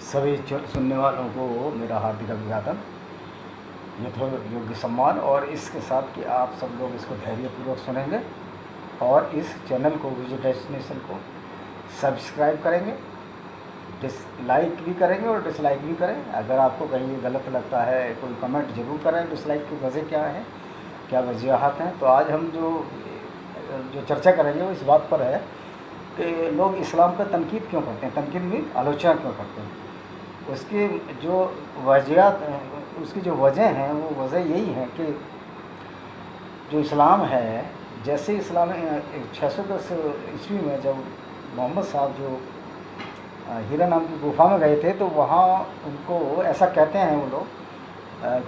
सभी सुनने वालों को मेरा हार्दिक अभिवादन, यथोचित योग्य सम्मान, और इसके साथ कि आप सब लोग इसको धैर्यपूर्वक सुनेंगे और इस चैनल को विजिट डेस्टिनेशन को सब्सक्राइब करेंगे, लाइक भी करेंगे और डिसलाइक भी करें। अगर आपको कहीं गलत लगता है कोई कमेंट ज़रूर करें, डिसलाइक की वजह क्या है, क्या वजूहत हैं। तो आज हम जो चर्चा करेंगे वो इस बात पर है कि लोग इस्लाम पर तनकीद क्यों करते हैं, तनकीद में आलोचना क्यों करते हैं। उसकी जो उसकी जो वजह हैं वो वजह यही है कि जो इस्लाम है, जैसे इस्लाम 610 ईस्वी में जब मोहम्मद साहब जो हीरा नाम की गुफा में गए थे, तो वहाँ उनको ऐसा कहते हैं वो लोग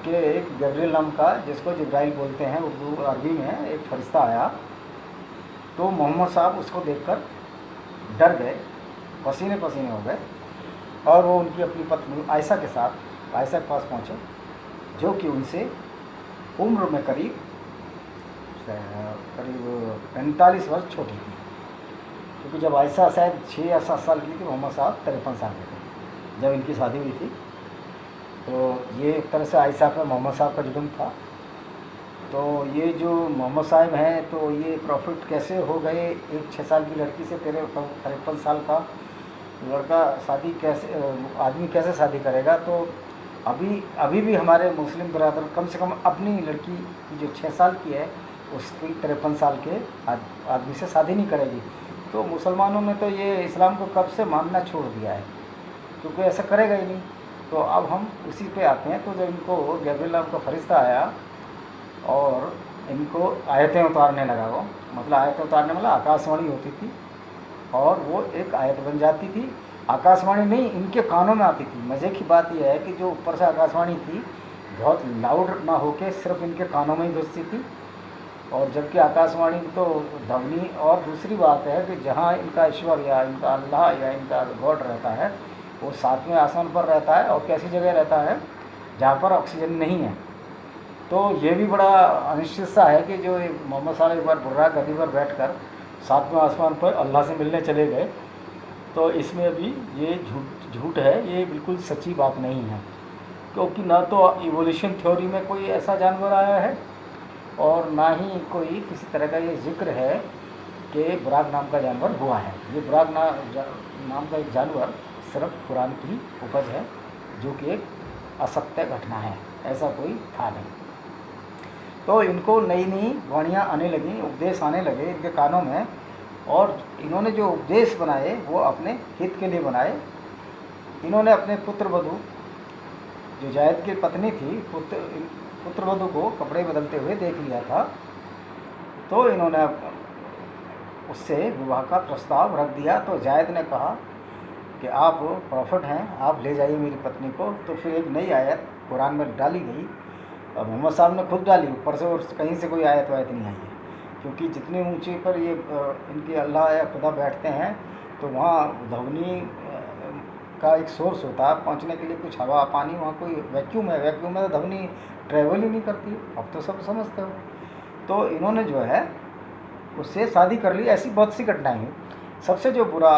कि एक गब्रियल नाम का, जिसको जिब्राइल बोलते हैं उर्दू अरबी में, एक फरिश्ता आया। तो मोहम्मद साहब उसको देखकर डर गए, पसीने पसीने हो गए, और वो उनकी अपनी पत्नी आयशा के साथ आयशा के पास पहुँचे, जो कि उनसे उम्र में करीब 45 वर्ष छोटी थी। क्योंकि जब आयशा शायद 6 या 7 साल की थी, मोहम्मद साहब 53 साल के थे जब इनकी शादी हुई थी। तो ये एक तरह से आयशा पे मोहम्मद साहब का जुल्म था। तो ये जो मोहम्मद साहब हैं, तो ये प्रॉफिट कैसे हो गए, एक 6 साल की लड़की से 53 साल का लड़का शादी कैसे, आदमी कैसे शादी करेगा। तो अभी भी हमारे मुस्लिम बरादर कम से कम अपनी लड़की की जो 6 साल की है उसकी 53 साल के आदमी से शादी नहीं करेगी। तो मुसलमानों ने तो ये इस्लाम को कब से मानना छोड़ दिया है, क्योंकि ऐसा करेगा ही नहीं। तो अब हम उसी पे आते हैं। तो जब इनको गब्रियल नाम का फरिश्ता आया और इनको आयतें उतारने लगा, वो मतलब आयतें उतारने मतलब आकाशवाणी होती थी, और वो एक आयत बन जाती थी। आकाशवाणी नहीं, इनके कानों में आती थी। मज़े की बात यह है कि जो ऊपर से आकाशवाणी थी बहुत लाउड ना होके सिर्फ इनके कानों में ही घुसती थी। और जबकि आकाशवाणी तो ध्वनि, और दूसरी बात है कि जहाँ इनका ईश्वर या इनका अल्लाह या इनका गॉड रहता है वो 7वें आसमान पर रहता है, और कैसी जगह रहता है जहाँ पर ऑक्सीजन नहीं है। तो ये भी बड़ा अनिश्चित सा है कि जो मोहम्मद साहब एक बार बुर्रा गद्दी पर बैठकर 7वें आसमान पर अल्लाह से मिलने चले गए। तो इसमें अभी ये झूठ है, ये बिल्कुल सच्ची बात नहीं है। क्योंकि ना तो इवोल्यूशन थ्योरी में कोई ऐसा जानवर आया है, और ना ही कोई किसी तरह का ये जिक्र है कि बुराक नाम का जानवर हुआ है। ये बुराक नाम का एक जानवर सिर्फ कुरान की उपज है, जो कि एक असत्य घटना है, ऐसा कोई था नहीं। तो इनको नई नई वाणियाँ आने लगी, उपदेश आने लगे इनके कानों में, और इन्होंने जो उपदेश बनाए वो अपने हित के लिए बनाए। इन्होंने अपने पुत्र वधू, जो जायद की पत्नी थी, पुत्र वधू को कपड़े बदलते हुए देख लिया था। तो इन्होंने उससे विवाह का प्रस्ताव रख दिया। तो जायद ने कहा कि आप प्रॉफिट हैं, आप ले जाइए मेरी पत्नी को। तो फिर एक नई आयत कुरान में डाली गई, और मोहम्मद साहब ने खुद डाली ऊपर से, और कहीं से कोई आयत वायत नहीं आई है। क्योंकि जितने ऊंचे पर ये इनके अल्लाह या खुदा बैठते हैं, तो वहाँ ध्वनि का एक सोर्स होता है, पहुँचने के लिए कुछ हवा पानी, वहाँ कोई वैक्यूम है, वैक्यूम में तो ध्वनि ट्रैवल ही नहीं करती। अब तो सब समझते हो। तो इन्होंने जो है उससे शादी कर ली। ऐसी बहुत सी घटनाएँ हुई। सबसे जो बुरा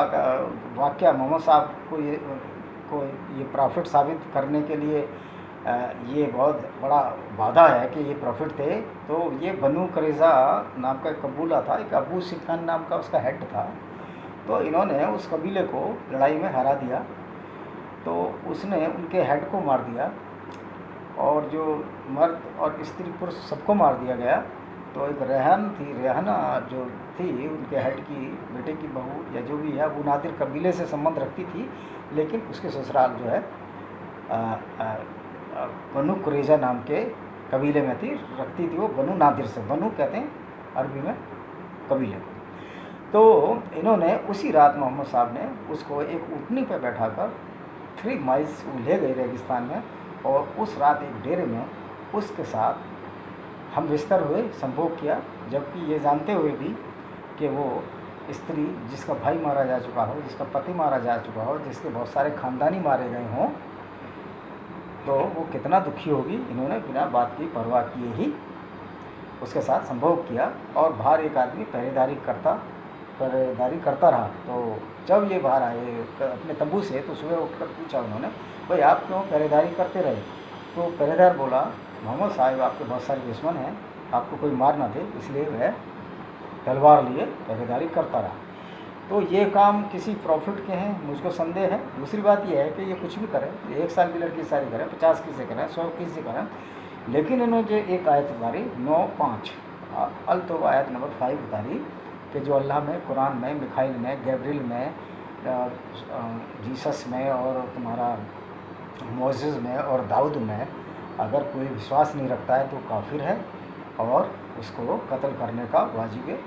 वाक़या मोहम्मद साहब को ये प्रॉफिट साबित करने के लिए ये बहुत बड़ा वादा है कि ये प्रॉफिट थे। तो ये बनु करेज़ा नाम का एक कबीला था, एक अबू सुफियान नाम का उसका हेड था। तो इन्होंने उस कबीले को लड़ाई में हरा दिया। तो उसने उनके हेड को मार दिया, और जो मर्द और स्त्री पुरुष सबको मार दिया गया। तो एक रेहाना जो थी उनके हेड की बेटे की बहू या जो भी है, वो नादिर कबीले से संबंध रखती थी, लेकिन उसके ससुराल जो है बनु कुरैज़ा नाम के कबीले में रखती थी वो बनु नादिर से। बनु कहते हैं अरबी में कबीले को। तो इन्होंने उसी रात मोहम्मद साहब ने उसको एक ऊँटनी पर बैठाकर 3 माइल्स ले गए रेगिस्तान में, और उस रात एक डेरे में उसके साथ हम बिस्तर हुए, संभोग किया। जबकि ये जानते हुए भी कि वो स्त्री जिसका भाई मारा जा चुका हो, जिसका पति मारा जा चुका हो, जिसके बहुत सारे ख़ानदानी मारे गए हों, तो वो कितना दुखी होगी। इन्होंने बिना बात की परवाह किए ही उसके साथ संभोग किया, और बाहर एक आदमी पहरेदारी करता पहरेदारी करता रहा। तो जब ये बाहर आए अपने तंबू से तो सुबह उठकर पूछा उन्होंने, भाई आप क्यों पहरेदारी करते रहे? तो पहरेदार बोला, मोहम्मद साहब आपके बहुत सारे दुश्मन हैं, आपको कोई मार ना दे इसलिए वह तलवार लिए पहरेदारी करता रहा। तो ये काम किसी प्रॉफिट के हैं, मुझको संदेह है। दूसरी बात यह है कि ये कुछ भी करें, 1 साल की लड़की शादी करें, 50 की से करें, 100 की से करें, लेकिन इन्होंने जो एक आयत उतारी 9:5 अल तौबा आयत नंबर 5 उतारी कि जो अल्लाह में, कुरान में, मिखाइल में, गैब्रियल में, जीसस में और तुम्हारा मोसेस में और दाऊद में अगर कोई विश्वास नहीं रखता है तो काफिर है और उसको कत्ल करने का वाजिब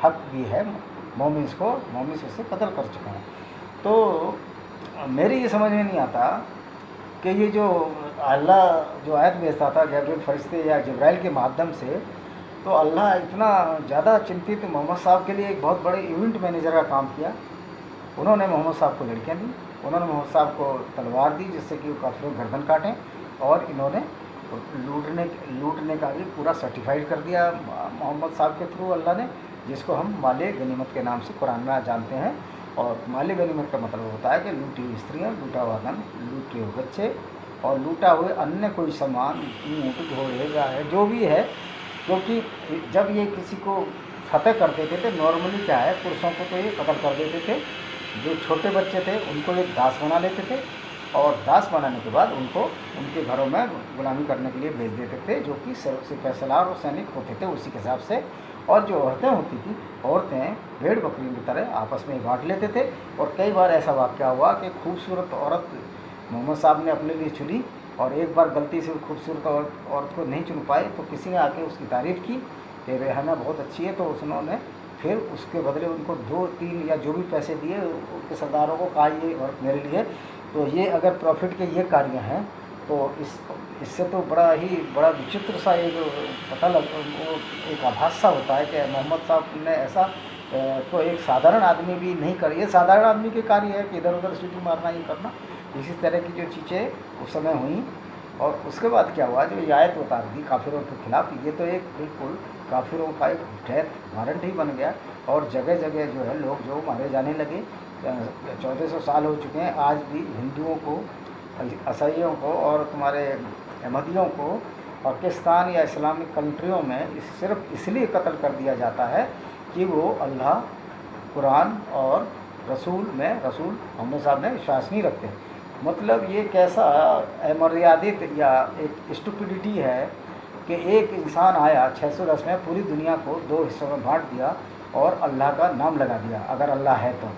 हक भी है। मोमिन्स को मोमिन्स उससे कत्ल कर चुके हैं। तो मेरी ये समझ में नहीं आता कि ये जो अल्लाह जो आयत भेजता था गैब्रियल फरिश्ते या जिब्राइल के माध्यम से, तो अल्लाह इतना ज़्यादा चिंतित मोहम्मद साहब के लिए एक बहुत बड़े इवेंट मैनेजर का काम किया। उन्होंने मोहम्मद साहब को लड़कियाँ दी, उन्होंने मोहम्मद साहब को तलवार दी जिससे कि वो काफिरों गर्दन काटें, और इन्होंने लूटने का भी पूरा सर्टिफाइड कर दिया मोहम्मद साहब के थ्रू अल्लाह ने, जिसको हम माले गनीमत के नाम से कुरान में जानते हैं। और माले गनीमत का मतलब होता है कि लूटी हुई स्त्रियाँ, लूटा हुआ धन, लूटे हुए बच्चे और लूटा हुए अन्य कोई सामान, ऊँट, घोड़े, गाय, जो भी है। क्योंकि जब ये किसी को फतेह कर देते थे, नॉर्मली क्या है, पुरुषों को तो ये कत्ल कर देते थे, जो छोटे बच्चे थे उनको एक दास बना लेते थे और दास बनाने के बाद उनको उनके घरों में गुलामी करने के लिए भेज देते थे, जो कि सिपाहीसालार और सैनिक होते थे उसी के हिसाब से। और जो औरतें होती थी, औरतें भेड़ बकरियों की तरह आपस में बांट लेते थे। और कई बार ऐसा वाक़या हुआ कि खूबसूरत औरत मोहम्मद साहब ने अपने लिए चुनी और एक बार गलती से खूबसूरत औरत को नहीं चुन पाए तो किसी ने आके उसकी तारीफ़ की कि रेहाना बहुत अच्छी है, तो उन्होंने फिर उसके बदले उनको 2-3 या जो भी पैसे दिए उनके सरदारों को, कहा ये औरत मेरे लिए। तो ये अगर प्रॉफिट के ये कार्य हैं तो इससे तो बड़ा विचित्र सा एक पता लग वो एक आभास सा होता है कि मोहम्मद साहब ने ऐसा तो एक साधारण आदमी भी नहीं कर, ये साधारण आदमी के कार्य है कि इधर उधर सीटी मारना, ये करना, इसी तरह की जो चीज़ें उस समय हुई। और उसके बाद क्या हुआ, जो ये आयत उतार दी काफिरों के खिलाफ, ये तो एक बिल्कुल काफिरों का एक डेथ वारंट ही बन गया। और जगह जगह जो है लोग जो मारे जाने लगे। 1400 साल हो चुके हैं, आज भी हिंदुओं को, ईसाइयों को और तुम्हारे अहमदियों को पाकिस्तान या इस्लामिक कंट्रियों में सिर्फ इसलिए कत्ल कर दिया जाता है कि वो अल्लाह, कुरान और रसूल मोहम्मद साहब ने विश्वास नहीं रखते। मतलब ये कैसा अमर्यादित या एक स्टुपिडिटी है कि एक इंसान आया 610 में, पूरी दुनिया को 2 हिस्सों में बांट दिया और अल्लाह का नाम लगा दिया, अगर अल्लाह है तो।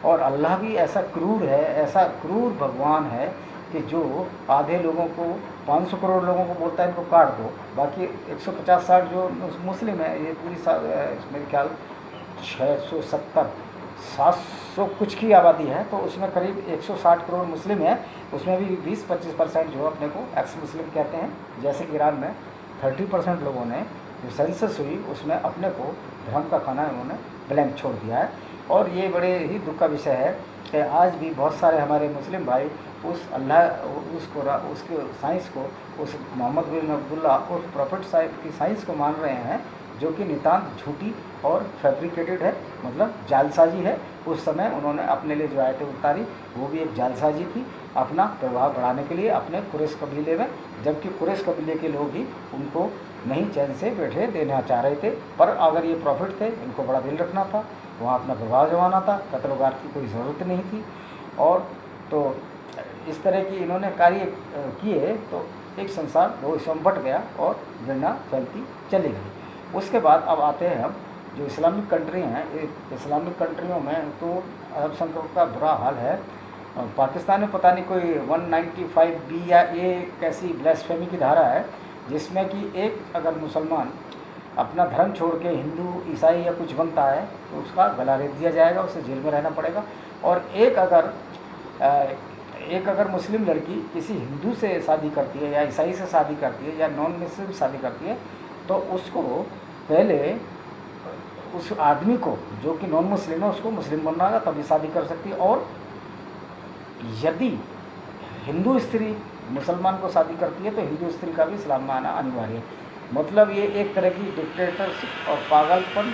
और अल्लाह भी ऐसा क्रूर है, ऐसा क्रूर भगवान है कि जो आधे लोगों को, 500 करोड़ लोगों को बोलता है इनको काट दो, बाकी 150-60 जो मुस्लिम है, ये पूरी मेरे ख्याल 670 700 कुछ की आबादी है, तो उसमें करीब 160 करोड़ मुस्लिम है। उसमें भी 20-25% जो अपने को एक्स मुस्लिम कहते हैं। जैसे कि ईरान में 30% लोगों ने जो सेंसस हुई उसमें अपने को धर्म का खाना उन्होंने ब्लैंक छोड़ दिया है। और ये बड़े ही दुख का विषय है कि आज भी बहुत सारे हमारे मुस्लिम भाई उस अल्लाह उसके साइंस को, उस मोहम्मद बिन अब्दुल्ला और प्रॉफिट साहिब की साइंस को मान रहे हैं, जो कि नितांत झूठी और फैब्रिकेटेड है, मतलब जालसाजी है। उस समय उन्होंने अपने लिए जो आयतें उतारी वो भी एक जालसाजी थी, अपना प्रभाव बढ़ाने के लिए अपने कुरैश कबीले में, जबकि कुरैश कबीले के लोग ही उनको नहीं चैन से बैठे देना चाह रहे थे। पर अगर ये प्रॉफिट थे, इनको बड़ा दिल रखना था, वहाँ अपना प्रभाव जमाना था, कत्ल-वार की कोई ज़रूरत नहीं थी। और तो इस तरह की इन्होंने कार्य किए तो एक संसार 2 हिस्सों में बट गया और घृणा फैलती चली गई। उसके बाद अब आते हैं हम जो इस्लामिक कंट्री हैं, इस्लामिक कंट्रियों में तो अल्पसंख्यकों का बुरा हाल है। पाकिस्तान में पता नहीं कोई 195B या ए कैसी ब्लास्फेमी की धारा है, जिसमें कि एक अगर मुसलमान अपना धर्म छोड़ के हिंदू, ईसाई या कुछ बनता है तो उसका गला रेत दिया जाएगा, उसे जेल में रहना पड़ेगा। और एक अगर मुस्लिम लड़की किसी हिंदू से शादी करती है या ईसाई से शादी करती है या नॉन मुस्लिम शादी करती है तो उसको पहले उस आदमी को जो कि नॉन मुस्लिम है उसको मुस्लिम बनना होगा, तभी शादी कर सकती है। और यदि हिंदू स्त्री मुसलमान को शादी करती है तो हिंदू स्त्री का भी इस्लाम में आना अनिवार्य है। मतलब ये एक तरह की डिक्टेटरशिप और पागलपन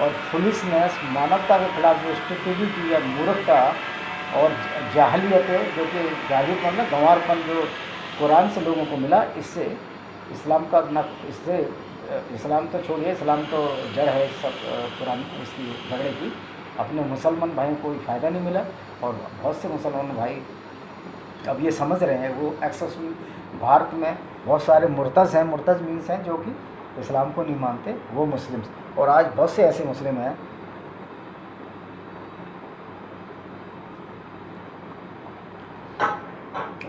और फुलिसनेस, मानवता के खिलाफ जो स्टुपिडिटी या मूर्खता और जाहलियत है, जो कि जाहिलपन ना गंवारपन जो कुरान से लोगों को मिला, इससे इस्लाम का ना, इससे इस्लाम तो छोड़िए, इस्लाम तो जड़ है सब कुरान इसकी झगड़े की। अपने मुसलमान भाइयों को कोई फ़ायदा नहीं मिला, और बहुत से मुसलमान भाई अब ये समझ रहे हैं। वो एक्सेस भारत में बहुत सारे मुर्तज़ हैं, मुर्तज़ मीन्स हैं जो कि इस्लाम को नहीं मानते, वो मुस्लिम्स। और आज बहुत से ऐसे मुस्लिम हैं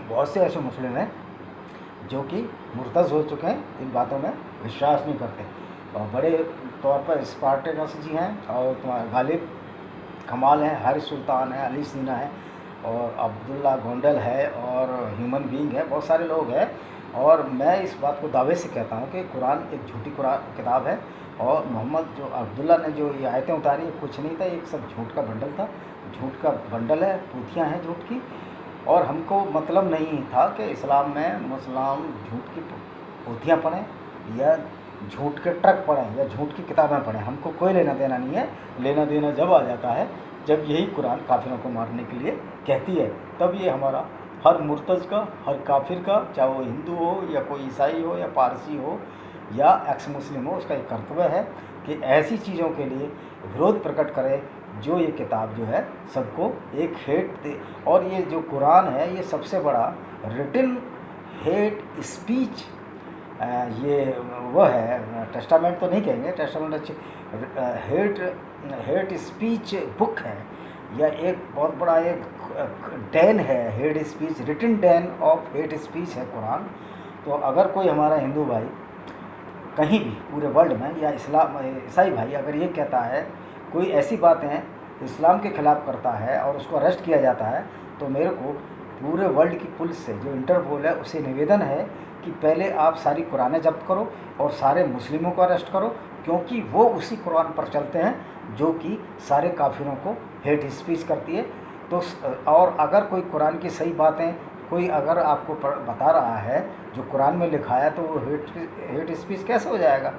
बहुत से ऐसे मुस्लिम हैं जो कि मुर्तज़ हो चुके हैं, इन बातों में विश्वास नहीं करते। और बड़े तौर पर स्पार्टेनस जी हैं, और तुम्हारा गालिब कमाल है, हारिस सुल्तान है, अली सीना है, और अब्दुल्ला गोंडल है, और ह्यूमन बीइंग है, बहुत सारे लोग हैं। और मैं इस बात को दावे से कहता हूँ कि कुरान एक झूठी कुरान किताब है, और मोहम्मद जो अब्दुल्ला ने जो ये आयतें उतारी, कुछ नहीं था, एक सब झूठ का बंडल था, झूठ का बंडल है, पूथियाँ हैं झूठ की। और हमको मतलब नहीं था कि इस्लाम में मुसलमान झूठ की पोथियाँ पढ़ें या झूठ के ट्रक पढ़ें या झूठ की किताबें पढ़ें, हमको कोई लेना देना नहीं है। लेना देना जब आ जाता है जब यही कुरान काफिरों को मारने के लिए कहती है, तब ये हमारा हर मुर्तज़ का, हर काफिर का, चाहे वो हिंदू हो या कोई ईसाई हो या पारसी हो या एक्स मुस्लिम हो, उसका एक कर्तव्य है कि ऐसी चीज़ों के लिए विरोध प्रकट करे जो ये किताब जो है सबको एक हेट दे। और ये जो कुरान है ये सबसे बड़ा रिटन हेट स्पीच, ये वो है, टेस्टामेंट तो नहीं कहेंगे, टेस्टामेंट अच्छी हेट स्पीच बुक है, या एक बहुत बड़ा एक डैन है, hate speech, written den of hate speech है कुरान। तो अगर कोई हमारा हिंदू भाई कहीं भी पूरे वर्ल्ड में, या इस्लाम ईसाई भाई अगर ये कहता है, कोई ऐसी बातें इस्लाम के ख़िलाफ़ करता है और उसको अरेस्ट किया जाता है, तो मेरे को पूरे वर्ल्ड की पुलिस से, जो इंटरपोल है, उसे निवेदन है कि पहले आप सारी कुरानें जब्त करो और सारे मुस्लिमों को अरेस्ट करो, क्योंकि वो उसी कुरान पर चलते हैं जो कि सारे काफिरों को हेट स्पीच करती है। तो और अगर कोई कुरान की सही बातें कोई अगर आपको बता रहा है जो कुरान में लिखा है, तो वो हेट स्पीच कैसे हो जाएगा?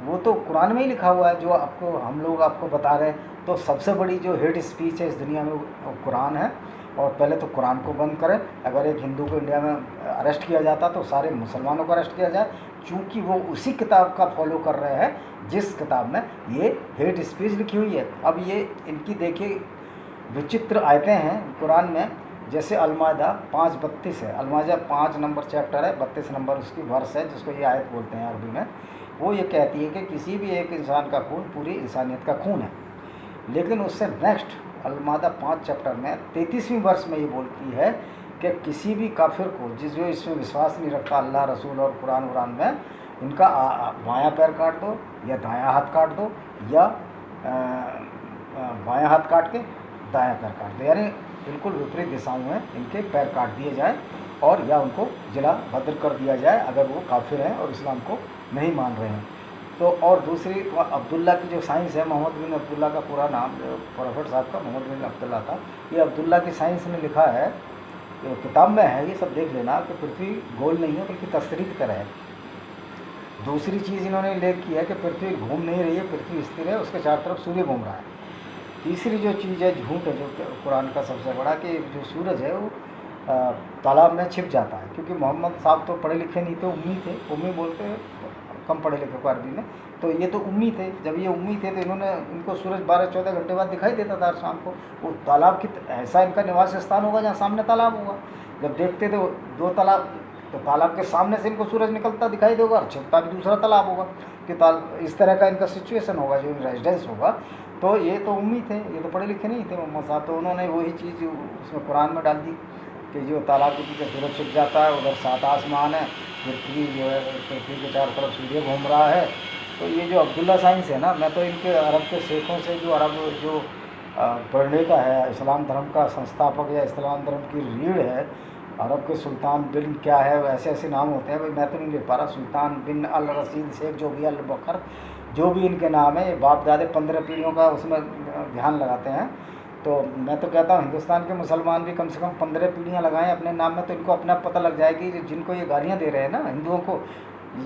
वो तो कुरान में ही लिखा हुआ है जो आपको हम लोग आपको बता रहे हैं। तो सबसे बड़ी जो हेट स्पीच है इस दुनिया में वो कुरान है। और पहले तो कुरान को बंद करें। अगर एक हिंदू को इंडिया में अरेस्ट किया जाता तो सारे मुसलमानों को अरेस्ट किया जाए, चूँकि वो उसी किताब का फॉलो कर रहे हैं जिस किताब में ये हेट स्पीच लिखी हुई है। अब ये इनकी देखिए विचित्र आयतें हैं कुरान में, जैसे अलमायदा 5:32 है, अलमायदा 5 नंबर चैप्टर है, 32 नंबर उसकी वर्स है, जिसको ये आयत बोलते हैं अरबी में। वो ये कहती है कि किसी भी एक इंसान का खून पूरी इंसानियत का खून है। लेकिन उससे नेक्स्ट अलमायदा 5 चैप्टर में 33वीं वर्ष में ये बोलती है कि किसी भी काफिर को जो इसमें विश्वास नहीं रखता अल्लाह रसूल और कुरान वरान में, इनका बायां पैर काट दो या दायां हाथ काट दो, या बायां हाथ काट के दायां पैर काट दो, यानी बिल्कुल विपरीत दिशाओं में इनके पैर काट दिए जाए, और या उनको जिला बद्र कर दिया जाए अगर वो काफिर हैं और इस्लाम को नहीं मान रहे हैं। तो और दूसरी अब्दुल्ला की जो साइंस है, मोहम्मद बिन अब्दुल्ला का पूरा नाम प्रोफेट साहब का मोहम्मद बिन अब्दुल्ला था। ये अब्दुल्ला की साइंस ने लिखा है, किताब में है, ये सब देख लेना कि पृथ्वी गोल नहीं है बल्कि तस्तरी की तरह है। दूसरी चीज़ इन्होंने उल्लेख की है कि पृथ्वी घूम नहीं रही है, पृथ्वी स्थिर है, उसके चारों तरफ सूर्य घूम रहा है। तीसरी जो चीज़ है, झूठ है जो कुरान का सबसे बड़ा, कि जो सूरज है वो तालाब में छिप जाता है, क्योंकि मोहम्मद साहब तो पढ़े लिखे नहीं थे, उम्मी थे, उम्मी बोलते हैं कम पढ़े लिखे को अरबी में, तो ये तो उम्मी थे। जब ये उम्मी थे तो इनको सूरज 12-14 घंटे बाद दिखाई देता था शाम को। वो तालाब की ऐसा इनका निवास स्थान होगा जहाँ सामने तालाब होगा। जब देखते थे 2 तालाब, तो तालाब के सामने से इनको सूरज निकलता दिखाई देगा और छिपता भी दूसरा तालाब होगा, कि इस तरह का इनका सिचुएशन होगा जो रेजिडेंस होगा। तो ये तो उम्मीद थे, ये तो पढ़े लिखे नहीं थे मोहम्मद साहब, तो उन्होंने वही चीज़ उसमें कुरान में डाल दी कि जो तालाब के पीछे सूरज छिप जाता है, उधर 7 आसमान है, पृथ्वी जो है पृथ्वी के चारों तरफ सूर्य घूम रहा है। तो ये जो अब्दुल्ला साइंस है ना, मैं तो इनके अरब के शेखों से, जो अरब जो प्रणेता है इस्लाम धर्म का संस्थापक या इस्लाम धर्म की रीढ़ है, अरब के सुल्तान बिन क्या है, ऐसे ऐसे नाम होते हैं भाई, मैं तो नहीं लिख पा रहा, सुल्तान बिन अल रशीद शेख जो भी अल बकर जो भी इनके नाम है, ये बाप दादे 15 पीढ़ियों का उसमें ध्यान लगाते हैं। तो मैं तो कहता हूँ हिंदुस्तान के मुसलमान भी कम से कम 15 पीढ़ियाँ लगाएं अपने नाम में, तो इनको अपना पता लग जाएगी। जिनको ये गालियाँ दे रहे हैं ना हिंदुओं को,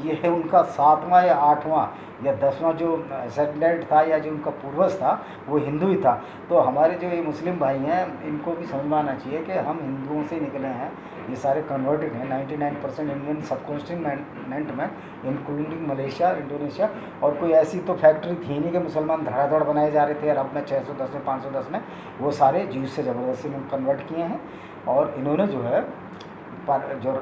ये उनका 7वां या 8वां या 10वां जो सेटेलाइट था या जो उनका पूर्वज था वो हिंदू ही था। तो हमारे जो ये मुस्लिम भाई हैं इनको भी समझ में आना चाहिए कि हम हिंदुओं से निकले हैं, ये सारे कन्वर्टेड हैं 99% इंडियन सबकॉन्टिनेंट में, इंक्लूडिंग मलेशिया, इंडोनेशिया। और कोई ऐसी तो फैक्ट्री थी नहीं कि मुसलमान धड़ाधड़ बनाए जा रहे थे अरब में 610 में 510 में, वो सारे ज्यूज से ज़बरदस्ती में कन्वर्ट किए हैं। और इन्होंने जो है जो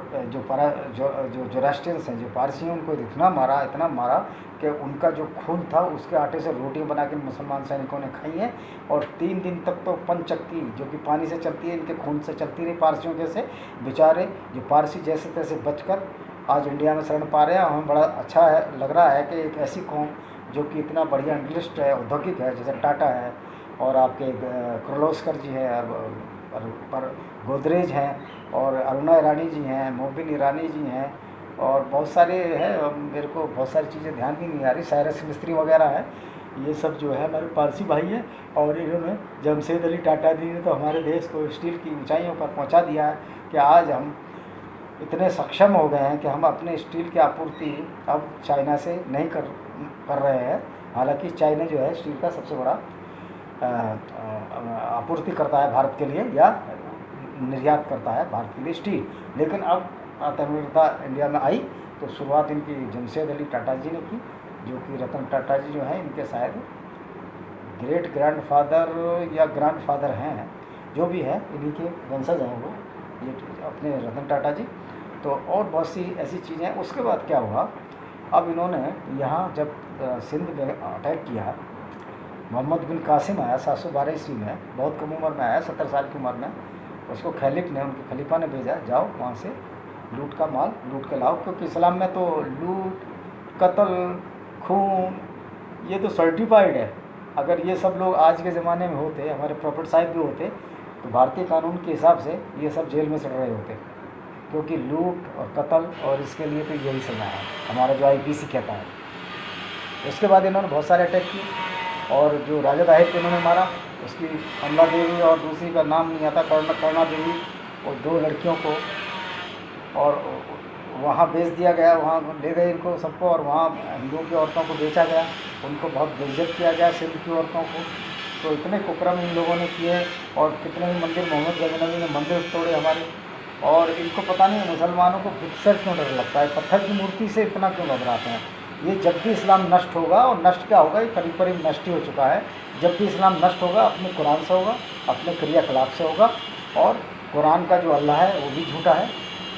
जोरास्ट्रियंस हैं, जो पारसी हैं, उनको इतना मारा कि उनका जो खून था उसके आटे से रोटियां बना के मुसलमान सैनिकों ने खाई हैं। और 3 दिन तक तो पंचक्की जो कि पानी से चलती है, इनके खून से चलती रही पारसियों के से। बेचारे जो पारसी जैसे तैसे बचकर आज इंडिया में शरण पा रहे हैं। हमें बड़ा अच्छा लग रहा है कि एक ऐसी कौम जो कि इतना बढ़िया इंडस्ट्रिस्ट है, औद्योगिक है, जैसे टाटा है और आपके किर्लोस्कर जी हैं पर गोदरेज हैं और अरुणा ईरानी जी हैं, मोबिन ईरानी जी हैं और बहुत सारे हैं, मेरे को बहुत सारी चीज़ें ध्यान भी नहीं आ रही, साइरस मिस्त्री वगैरह है। ये सब जो है हमारे पारसी भाई हैं और इन्होंने जमशेद अली टाटा जी ने तो हमारे देश को स्टील की ऊंचाइयों पर पहुंचा दिया है कि आज हम इतने सक्षम हो गए हैं कि हम अपने स्टील की आपूर्ति अब चाइना से नहीं कर रहे हैं। हालांकि चाइना जो है स्टील का सबसे बड़ा आपूर्ति करता है भारत के लिए या निर्यात करता है भारत के लिए स्टील। लेकिन अब आत्मनिर्भरता इंडिया में आई तो शुरुआत इनकी जमशेद अली टाटा जी ने की, जो कि रतन टाटा जी जो हैं इनके शायद ग्रेट ग्रैंडफादर या ग्रैंडफादर हैं, जो भी है इन्हीं के वंशज हैं वो, ये अपने रतन टाटा जी। तो और बहुत सी ऐसी चीज़ें। उसके बाद क्या हुआ, अब इन्होंने यहाँ जब सिंध में अटैक किया, मोहम्मद बिन कासिम आया 712 ईस्वी में, बहुत कम उम्र में आया, 17 साल की उम्र में। उसको खलीफ ने, उनके खलीफा ने भेजा, जाओ वहाँ से लूट का माल लूट के लाओ, क्योंकि इस्लाम में तो लूट, कत्ल, खून ये तो सर्टिफाइड है। अगर ये सब लोग आज के ज़माने में होते, हमारे प्रॉफिट साहिब भी होते, तो भारतीय कानून के हिसाब से ये सब जेल में चढ़ रहे होते, क्योंकि लूट और कत्ल और इसके लिए तो यही सज़ा है हमारा जो IPC कहता है। उसके बाद इन्होंने बहुत सारे अटैक किए और जो राजा दाहिर को इन्होंने मारा, उसकी कमला देवी और दूसरी का नाम नहीं आता, करुणा देवी, और 2 लड़कियों को, और वहाँ बेच दिया गया, वहाँ ले गए इनको सबको, और वहाँ हिंदुओं की औरतों को बेचा गया, उनको बहुत बेइज्जत किया गया सिंध की औरतों को। तो इतने कुकर्म इन लोगों ने किए और कितने भी मंदिर, मोहम्मद गजनवी ने मंदिर तोड़े हमारे। और इनको पता नहीं मुसलमानों को खुद से क्यों डर लगता है, पत्थर की मूर्ति से इतना क्यों घबराते हैं। ये जब भी इस्लाम नष्ट होगा, और नष्ट क्या होगा, ये करीब करीब नष्ट ही हो चुका है। जब भी इस्लाम नष्ट होगा अपने कुरान से होगा, अपने क्रियाकलाप से होगा। और कुरान का जो अल्लाह है वो भी झूठा है,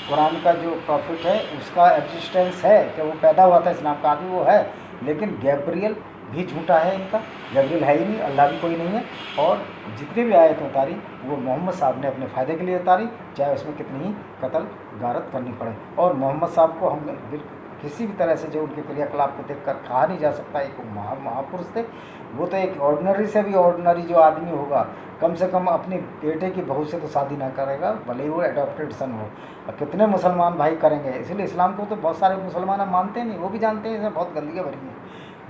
कुरान का जो प्रॉफिट है उसका एग्जिस्टेंस है कि वो पैदा हुआ था इस्लाम का आदमी वो है, लेकिन गैब्रियल भी झूठा है इनका, गैब्रियल है ही नहीं, अल्लाह भी कोई नहीं है। और जितनी भी आयतें उतारी वो मोहम्मद साहब ने अपने फ़ायदे के लिए उतारी, चाहे उसमें कितनी ही कत्ल गारत करनी पड़े। और मोहम्मद साहब को हम किसी भी तरह से जो उनके क्रियाकलाप को देखकर कहा नहीं जा सकता एक महापुरुष थे। वो तो एक ऑर्डिनरी से भी ऑर्डिनरी जो आदमी होगा, कम से कम अपने बेटे की बहू से तो शादी ना करेगा, भले ही वो एडॉप्टेड सन हो। अब कितने मुसलमान भाई करेंगे, इसलिए इस्लाम को तो बहुत सारे मुसलमान हम मानते नहीं, वो भी जानते हैं इसमें बहुत गंदगी भरी है,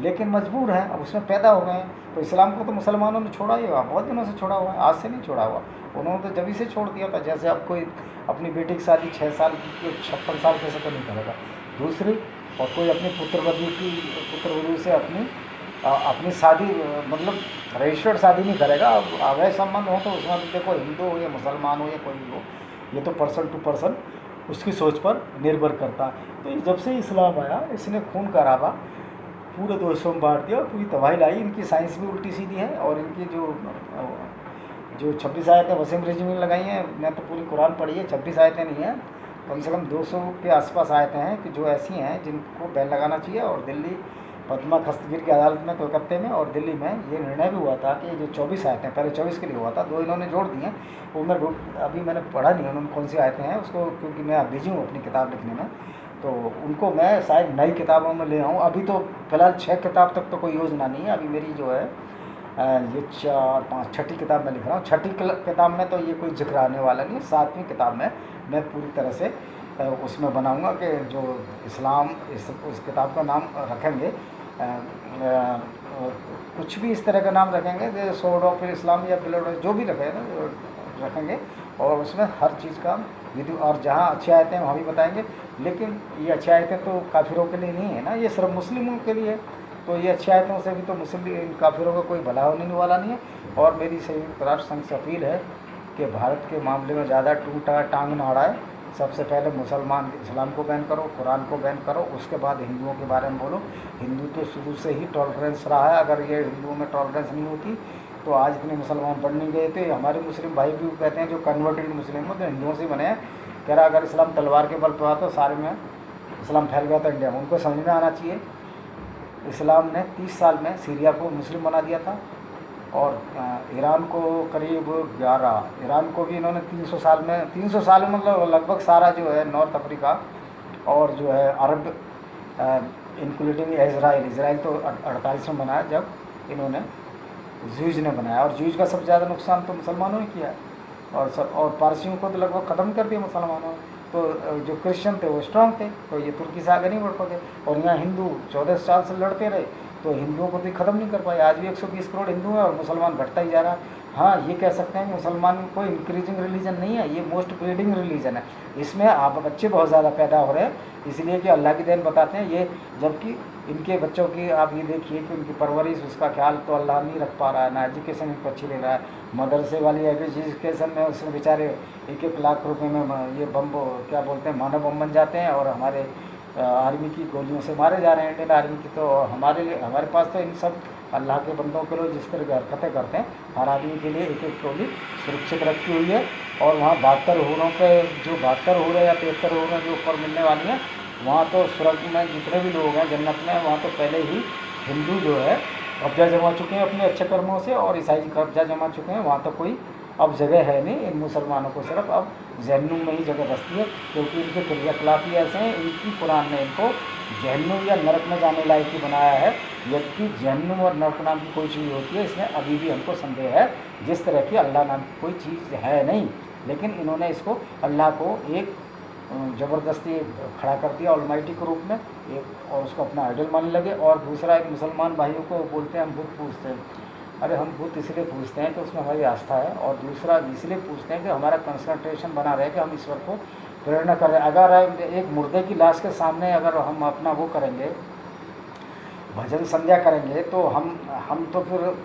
लेकिन मजबूर हैं, अब उसमें पैदा हो गए हैं। तो इस्लाम को तो मुसलमानों ने छोड़ा ही हुआ, बहुत दिनों से छोड़ा हुआ है, आज से नहीं छोड़ा हुआ। उन्होंने तो जब से छोड़ दिया था, जैसे अब कोई अपनी बेटी की शादी 6 साल की 56 साल कैसे तो नहीं करेगा दूसरी, और कोई अपनी पुत्रवधू से अपनी शादी मतलब रजिस्टर्ड शादी नहीं करेगा। अब अवैध संबंध हो तो उसमें तो देखो हिंदू हो या मुसलमान हो या कोई भी हो, ये तो पर्सन टू पर्सन उसकी सोच पर निर्भर करता है। तो जब से इस्लाम आया इसने खून खराबा पूरे देशों में बांट दिया, पूरी तबाही लाई। इनकी साइंस भी उल्टी सीधी है, और इनकी जो 26 आयतें वसीम रिजवी ने लगाई हैं, मैं तो पूरी कुरान पढ़ी है, 26 आयतें नहीं हैं, कम से कम 200 के आसपास आयतें हैं कि जो ऐसी हैं जिनको बैन लगाना चाहिए। और दिल्ली पद्मा खस्तगीर की अदालत में कलकत्ते में और दिल्ली में ये निर्णय भी हुआ था कि ये जो 24 आयतें, पहले 24 के लिए हुआ था, 2 इन्होंने जोड़ दी हैं, वो मैं अभी मैंने पढ़ा नहीं उन्होंने कौन सी आयतें हैं उसको, क्योंकि मैं बिजी हूँ अपनी किताब लिखने में, तो उनको मैं शायद नई किताबों में ले आऊँ। अभी तो फ़िलहाल 6 किताब तक तो कोई योजना नहीं है, अभी मेरी जो है ये 4, 5, 6ठी किताब में लिख रहा हूँ। 6ठी किताब में तो ये कोई जिक्र आने वाला नहीं है, 7वीं किताब में मैं पूरी तरह से उसमें बनाऊंगा कि जो इस्लाम उस किताब का नाम रखेंगे कुछ भी इस तरह का नाम रखेंगे, जैसे सोर्ड ऑफ इस्लाम या ब्लड जो भी रखेंगे, और उसमें हर चीज़ का विधि, और जहाँ अच्छी आयतें हैं वहाँ भी बताएंगे, लेकिन ये अच्छी आयतें तो काफिरों के लिए नहीं है ना, ये सिर्फ मुस्लिमों के लिए। तो ये अच्छी आयतों से भी तो मुस्लिम काफिरों का कोई भला होने वाला नहीं है। और मेरी संयुक्त राष्ट्र संघ से अपील है कि भारत के मामले में ज़्यादा टूटा टांग ना अड़ाए। सबसे पहले मुसलमान इस्लाम को बैन करो, कुरान को बैन करो, उसके बाद हिंदुओं के बारे में बोलो। हिंदू तो शुरू से ही टॉलरेंस रहा है, अगर ये हिंदुओं में टॉलरेंस नहीं होती तो आज इतने मुसलमान बढ़ नहीं गए थे। हमारे मुस्लिम भाई भी कहते हैं जो कन्वर्टेड मुस्लिम हो तो हिंदुओं से बने हैं, कह रहा अगर इस्लाम तलवार के बल पर हुआ तो सारे में इस्लाम फैल गया था इंडिया में। उनको समझ में आना चाहिए इस्लाम ने 30 साल में सीरिया को मुस्लिम बना दिया था, और ईरान को करीब 11, ईरान को भी इन्होंने 300 साल में, 300 साल में मतलब लगभग सारा जो है नॉर्थ अफ्रीका और जो है अरब इंक्लूडिंग इसराइल तो 48 में बनाया जब इन्होंने जूज ने बनाया, और जूज का सबसे ज़्यादा नुकसान तो मुसलमानों ने किया है। और पारसियों को तो लगभग ख़त्म कर दिया मुसलमानों ने। तो जो क्रिश्चियन थे वो स्ट्रांग थे, तो ये तुर्की से आगे नहीं बढ़ पाते। और यहाँ हिंदू 14 साल से लड़ते रहे तो हिंदुओं को भी ख़त्म नहीं कर पाए। आज भी 120 करोड़ हिंदू हैं और मुसलमान घटता ही जा रहा है। हाँ, ये कह सकते हैं कि मुसलमान कोई इंक्रीजिंग रिलीजन नहीं है, ये मोस्ट ब्रीडिंग रिलीजन है। इसमें आप बच्चे बहुत ज़्यादा पैदा हो रहे हैं, इसलिए कि अल्लाह की देन बताते हैं ये। जबकि इनके बच्चों की आप ये देखिए कि उनकी परवरिश, उसका ख्याल तो अल्लाह नहीं रख पा रहा है, ना एजुकेशन इनको अच्छी ले रहा है। मदरसे वाली एजुकेशन में उसमें बेचारे 1-1 लाख रुपए में ये बम, क्या बोलते हैं, मानव बम बन जाते हैं, और हमारे आर्मी की गोलियों से मारे जा रहे हैं, इंडियन आर्मी की। तो हमारे पास तो इन सब अल्लाह के बंदों के लोग जिस तरह की हरकतें करते हैं, हर आदमी के लिए 1-1 ट्रॉली सुरक्षित रखी हुई है। और वहाँ 72 हूरों पे, जो 72 हूर या 73 हूरें जो ऊपर मिलने वाली हैं, वहाँ तो स्वर्ग में जितने भी लोग हैं जन्नत में, वहाँ तो पहले ही हिंदू जो है कब्जा जमा चुके हैं अपने अच्छे कर्मों से, और ईसाई कब्जा जमा चुके हैं। वहाँ तो कोई अब जगह है नहीं इन मुसलमानों को, सिर्फ अब जहन्नुम में ही जगह बसती है, क्योंकि इनके क्रियाकलाप ही ऐसे हैं। इनकी कुरान ने इनको जहन्नुम या नरक में जाने लायक ही बनाया है, जबकि जहन्नुम और नरक नाम की कोई चीज़ होती है इसमें अभी भी हमको संदेह है। जिस तरह की अल्लाह नाम की कोई चीज़ है नहीं, लेकिन इन्होंने इसको अल्लाह को एक ज़बरदस्ती खड़ा कर दिया ऑलमाइटी के रूप में एक, और उसको अपना आइडल मानने लगे। और दूसरा, एक मुसलमान भाइयों को बोलते हैं हम बुत पूजते हैं। अरे हम बुत इसलिए पूजते हैं कि उसमें हमारी आस्था है, और दूसरा इसलिए पूजते हैं कि हमारा कंसंट्रेशन बना रहे कि हम ईश्वर को प्रेरणा कर रहे हैं। अगर एक मुर्दे की लाश के सामने अगर हम अपना वो करेंगे, भजन संध्या करेंगे, तो हम तो फिर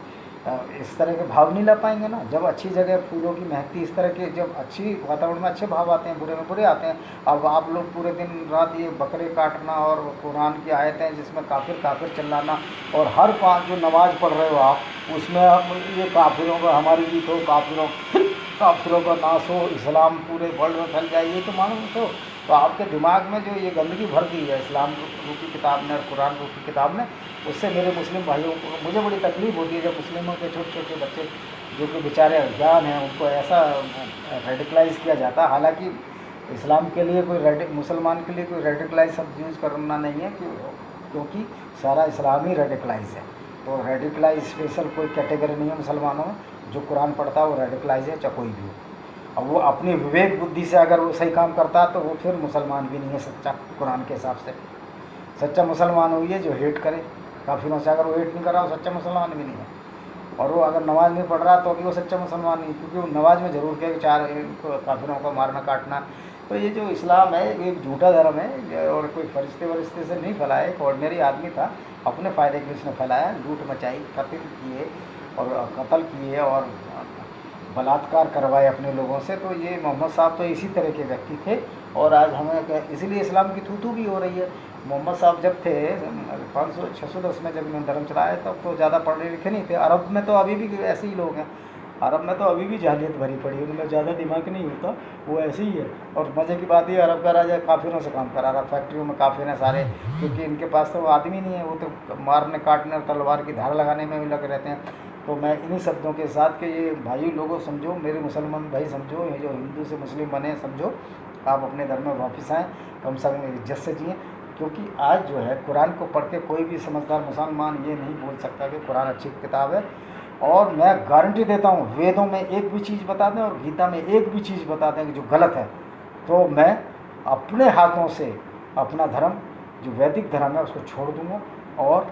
इस तरह के भाव नहीं ला पाएंगे ना। जब अच्छी जगह फूलों की महकती, इस तरह के जब अच्छी वातावरण में अच्छे भाव आते हैं, बुरे में बुरे आते हैं। अब आप लोग पूरे दिन रात ये बकरे काटना और कुरान की आयतें जिसमें काफिर चिल्लाना, और हर 5 जो नमाज पढ़ रहे हो आप, उसमें आप ये काफिरों का हमारी जीत हो, काफिरों का नाश हो, इस्लाम पूरे वर्ल्ड में फैल जाए, ये तो मानो तो आपके दिमाग में जो ये गंदगी भर दी है इस्लाम रूपी किताब ने और कुरान रूपी किताब ने, उससे मेरे मुस्लिम भाइयों को, मुझे बड़ी तकलीफ़ होती है जब मुस्लिमों के छोटे छोटे बच्चे जो कि बेचारे अज्ञान हैं, उनको ऐसा रेडिकलाइज़ किया जाता है। हालांकि इस्लाम के लिए कोई मुसलमान के लिए कोई रेडिकलाइज शब्द यूज़ करना नहीं है, क्योंकि सारा इस्लाम ही रेडिकलाइज है। तो रेडिकलाइज स्पेशल कोई कैटेगरी नहीं है मुसलमानों में। जो कुरान पढ़ता है वो रेडिकलाइज है, चाहे कोई भी हो। अब वो अपनी विवेक बुद्धि से अगर वो सही काम करता है तो वो फिर मुसलमान भी नहीं है सच्चा। कुरान के हिसाब से सच्चा मुसलमान वही है जो हेट करे काफिरों से। अगर वो हेट नहीं कर रहा वो सच्चा मुसलमान भी नहीं है। और वो अगर नमाज नहीं पढ़ रहा तो भी वो सच्चा मुसलमान नहीं, क्योंकि वो नमाज में ज़रूर कहे कि 4 काफिरों को मारना काटना। तो ये जो इस्लाम है एक झूठा धर्म है, और कोई फरिश्ते वरिश्ते से नहीं फैलाया, एक ऑर्डिनरी आदमी था, अपने फ़ायदे के लिए उसने फैलाया, लूट मचाई, कत्ल किए और बलात्कार करवाए अपने लोगों से। तो ये मोहम्मद साहब तो इसी तरह के व्यक्ति थे, और आज हमें इसीलिए इस्लाम की थू भी हो रही है। मोहम्मद साहब जब थे 500-610 में जब इन्होंने धर्म चलाया, तब तो ज़्यादा पढ़े लिखे नहीं थे। अरब में तो अभी भी ऐसे ही लोग हैं, अरब में तो अभी भी जाहिलियत भरी पड़ी है, उनमें ज़्यादा दिमाग नहीं होता, वो ऐसे ही है। और मज़े की बात ये, अरब का राजा काफिरों से काम करा रहा, फैक्ट्रियों में काफिर हैं सारे, क्योंकि इनके पास तो वो आदमी नहीं है, वो तो मारने काटने और तलवार की धार लगाने में भी लगे रहते हैं। तो मैं इन्हीं शब्दों के साथ कि ये भाई लोगों समझो, मेरे मुसलमान भाई समझो, ये जो हिंदू से मुस्लिम बने समझो, आप अपने धर्म में वापस आएँ, कम से कम इज्जत से जिएँ। क्योंकि आज जो है कुरान को पढ़ के कोई भी समझदार मुसलमान ये नहीं बोल सकता कि कुरान अच्छी किताब है। और मैं गारंटी देता हूँ, वेदों में एक भी चीज़ बता दें और गीता में एक भी चीज़ बता दें कि जो गलत है, तो मैं अपने हाथों से अपना धर्म जो वैदिक धर्म है उसको छोड़ दूँगा, और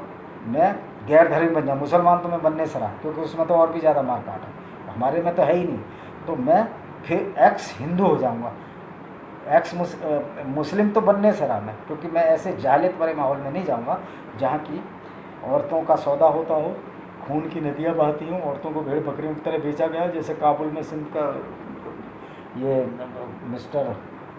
मैं गैर धर्मी बन जाऊँ। मुसलमान तो मैं बनने से रहा, क्योंकि उसमें तो और भी ज़्यादा मार काट है, हमारे में तो है ही नहीं। तो मैं फिर एक्स हिंदू हो जाऊँगा। एक्स मुस्लिम तो बनने से रहा मैं, क्योंकि मैं ऐसे जाहिलियत भरे माहौल में नहीं जाऊंगा जहाँ की औरतों का सौदा होता हो, खून की नदियाँ बहती हों, औरतों को भेड़ बकरियों की तरह बेचा गया, जैसे काबुल में सिंध का ये मिस्टर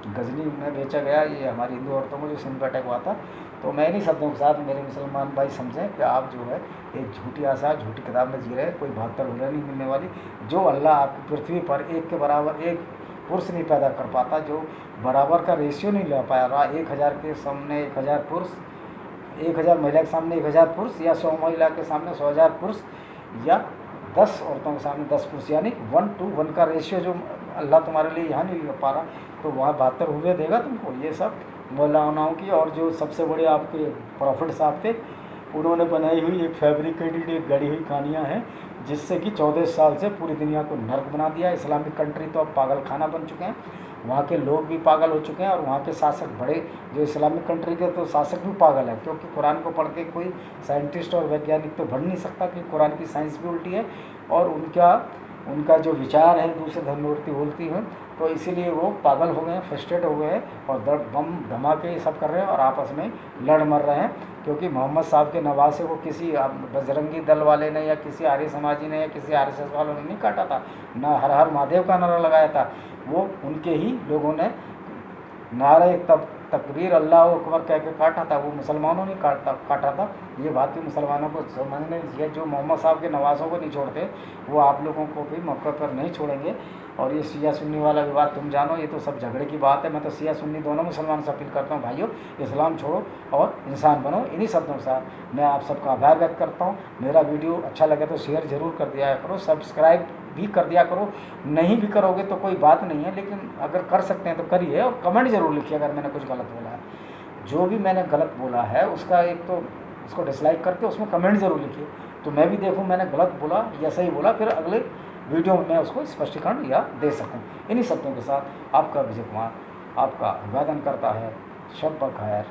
गजनी में बेचा गया, ये हमारी हिंदू औरतों को जो सिंध का अटैक हुआ था। तो मैं इन्हीं शब्दों के साथ मेरे मुसलमान भाई समझें कि आप जो है एक झूठी आशा, झूठी किताब में जी रहे हैं, कोई 72 हुर्रियत नहीं मिलने वाली। जो अल्लाह आपकी पृथ्वी पर एक के बराबर एक पुरुष नहीं पैदा कर पाता, जो बराबर का रेशियो नहीं ले पा रहा, 1000 के सामने 1000 पुरुष, 1000 महिला के सामने 1000 पुरुष, या 100 महिला के सामने 100,000 पुरुष, या 10 औरतों के सामने 10 पुरुष, यानी 1:1 का रेशियो जो अल्लाह तुम्हारे लिए यहाँ नहीं ले पा रहा, तो वहाँ 72 हुए देगा तुमको। ये सब मौलानाओं की और जो सबसे बड़े आपके प्रॉफिट साहब थे, उन्होंने बनाई हुई एक फैब्रिकेटेड, एक गढ़ी हुई कहानियाँ हैं, जिससे कि 14 साल से पूरी दुनिया को नर्क बना दिया। इस्लामिक कंट्री तो अब पागल खाना बन चुके हैं, वहाँ के लोग भी पागल हो चुके हैं, और वहाँ के शासक बड़े जो इस्लामिक कंट्री के तो शासक भी पागल है, क्योंकि कुरान को पढ़ के कोई साइंटिस्ट और वैज्ञानिक तो बढ़ नहीं सकता कि कुरान की साइंस भी उल्टी है, और उनका जो विचार है दूसरे धर्मवृत्ति बोलती हैं, तो इसीलिए वो पागल हो गए हैं, फ्रस्ट्रेट हो गए हैं, और बम धमाके ये सब कर रहे हैं और आपस में लड़ मर रहे हैं। क्योंकि मोहम्मद साहब के नवासे को किसी बजरंगी दल वाले ने या किसी आर्य समाजी ने या किसी RSS वालों ने नहीं काटा था, ना हर हर महादेव का नारा लगाया था, वो उनके ही लोगों ने नारे तकबीर अल्लाह अकबर कह के काटा था, वो मुसलमानों ने काटा था। ये बात भी मुसलमानों को समझने चाहिए। जो मोहम्मद साहब के नवाज़ों को नहीं छोड़ते, वो आप लोगों को भी मौके पर नहीं छोड़ेंगे। और ये शिया सुन्नी वाला विवाद तुम जानो, ये तो सब झगड़े की बात है। मैं तो शिया सुन्नी दोनों मुसलमान से अपील करता हूँ, भाइयों इस्लाम छोड़ो और इंसान बनो। इन्हीं शब्दों के साथ मैं आप सबका आभार व्यक्त करता हूँ। मेरा वीडियो अच्छा लगे तो शेयर ज़रूर कर दिया करो, सब्सक्राइब भी कर दिया करो। नहीं भी करोगे तो कोई बात नहीं है, लेकिन अगर कर सकते हैं तो करिए, और कमेंट ज़रूर लिखिए अगर मैंने कुछ गलत बोला है। जो भी मैंने गलत बोला है उसका एक तो उसको डिसलाइक करके उसमें कमेंट ज़रूर लिखिए, तो मैं भी देखूँ मैंने गलत बोला या सही बोला, फिर अगले वीडियो में मैं उसको स्पष्टीकरण या दे सकूं। इन्हीं शब्दों के साथ आपका विजय कुमार आपका अभिवादन करता है। शब बखैर।